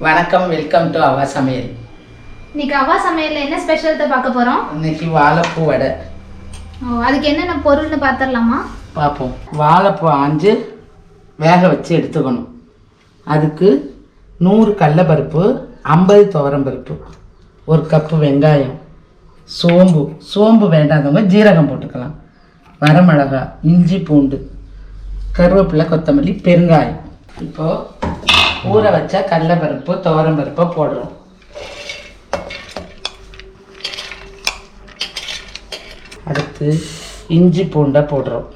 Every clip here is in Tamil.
வணக்கம், வெல்கம் டு அவ்வா சமையல். இன்னைக்கு அவ்வா சமையல்ல என்ன ஸ்பெஷல்ட்ட பார்க்க போறோம்? இன்னைக்கு வாழைப்பூ வடை. அதுக்கு என்னென்ன பொருள்னு பார்த்துடலாமா? பார்ப்போம். வாழைப்பூ ஆஞ்சு வேக வச்சு எடுத்துக்கணும். அதுக்கு 100 கடலைப்பருப்பு, 50 துவரம்பருப்பு, 1 கப்பு வெங்காயம், சோம்பு வேண்டாதவங்க ஜீரகம் போட்டுக்கலாம், வரமிளகாய், இஞ்சி பூண்டு, கருவேப்பிலை, கொத்தமல்லி, பெருங்காயம். இப்போது ஊற வச்ச கடலைப்பருப்பு துவரம்பருப்பை போடுறோம். அடுத்து இஞ்சி பூண்டை போடுறோம்,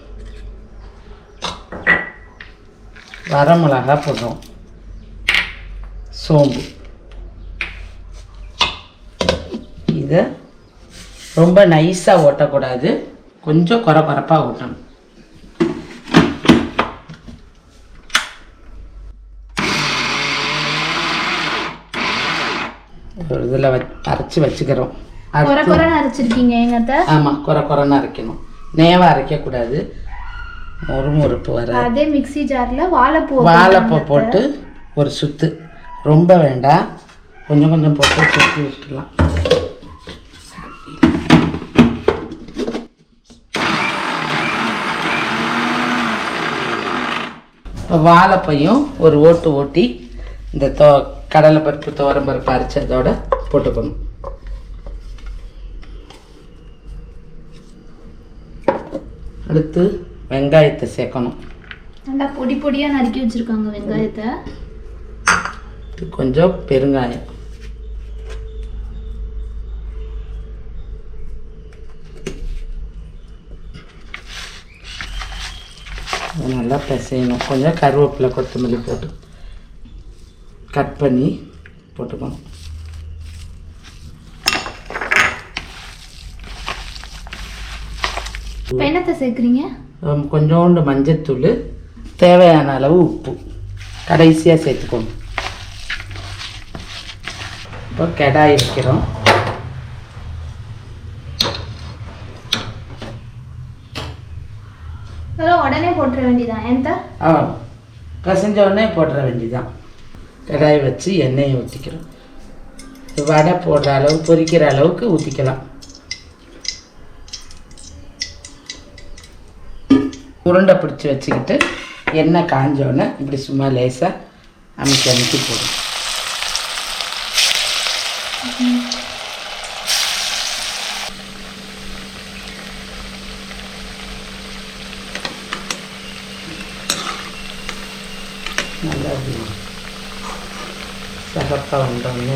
வரமிளகாய் போடுறோம், சோம்பு. இதை ரொம்ப நைஸாக ஓட்டக்கூடாது, கொஞ்சம் குறப்பாக ஓட்டணும். ஒரு இதில் அரைச்சி வச்சுக்கிறோம். அரைச்சிருக்கீங்க எங்கத்த? ஆமாம், குறைன்னு அரைக்கணும், நேவாக அரைக்கக்கூடாது, முறுமுறுப்பு வர. அதே மிக்ஸி ஜாரில் வாழைப்பூ போட்டு ஒரு சுத்து, ரொம்ப வேண்டாம், கொஞ்சம் போட்டு சுற்றி விட்டுடலாம். இப்போ வாழைப்பையும் ஒரு ஓட்டி இந்த கடலைப்பருப்பு துவரம்பருப்பு அரைச்சி அதோட போட்டுக்கணும். அடுத்து வெங்காயத்தை சேர்க்கணும். நல்லா பொடியாக நறுக்கி வச்சுருக்காங்க வெங்காயத்தை. கொஞ்சம் பெருங்காயம், நல்லா பிசையணும். கொஞ்சம் கருவேப்பிலை, கொத்தமல்லி போட்டு கட் பண்ணி போட்டுக்கணும். என்னத்தை சேர்க்குறீங்க? கொஞ்சோண்டு மஞ்சத்தூள், தேவையான அளவு உப்பு கடைசியாக சேர்த்துக்கணும். இப்போ கடாய் வைக்கிறோம். உடனே போட்டுற வேண்டியதான். எந்த கசஞ்ச உடனே போட்டுற வேண்டியதான். கடாய் வச்சு எண்ணெயை ஊற்றிக்கிறோம். வடை போடுற அளவு, பொரிக்கிற அளவுக்கு ஊற்றிக்கலாம். உருண்டை பிடிச்சி வச்சுக்கிட்டு எண்ணெய் காஞ்சோடனே இப்படி சும்மா லேசாக அமைக்கி போடும். நல்லா சகப்பாக வந்தோடனே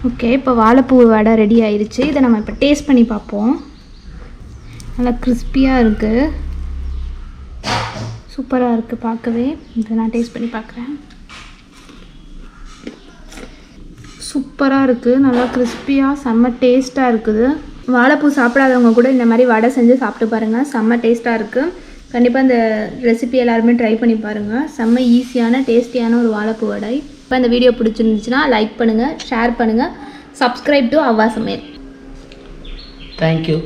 ஓகே, இப்போ வாழைப்பூ வடை ரெடி ஆயிடுச்சு. இதை நம்ம இப்போ டேஸ்ட் பண்ணி பார்ப்போம். நல்லா கிறிஸ்பியாக இருக்குது, சூப்பராக இருக்குது பார்க்கவே. இதை நான் டேஸ்ட் பண்ணி பார்க்குறேன். சூப்பராக இருக்குது, நல்லா கிறிஸ்பியாக, செம்ம டேஸ்ட்டாக இருக்குது. வாழைப்பூ சாப்பிடாதவங்க கூட இந்த மாதிரி வடை செஞ்சு சாப்பிட்டு பாருங்கள், செம்ம டேஸ்ட்டாக இருக்குது. கண்டிப்பாக இந்த ரெசிபி எல்லாருமே ட்ரை பண்ணி பாருங்கள். செம்ம ஈஸியான டேஸ்டியான ஒரு வாழைப்பூ வடை. இப்போ இந்த வீடியோ பிடிச்சிருந்துச்சுன்னா லைக் பண்ணுங்கள், ஷேர் பண்ணுங்கள், சப்ஸ்கிரைப் டு அவ்வா சமையல். தேங்க்யூ.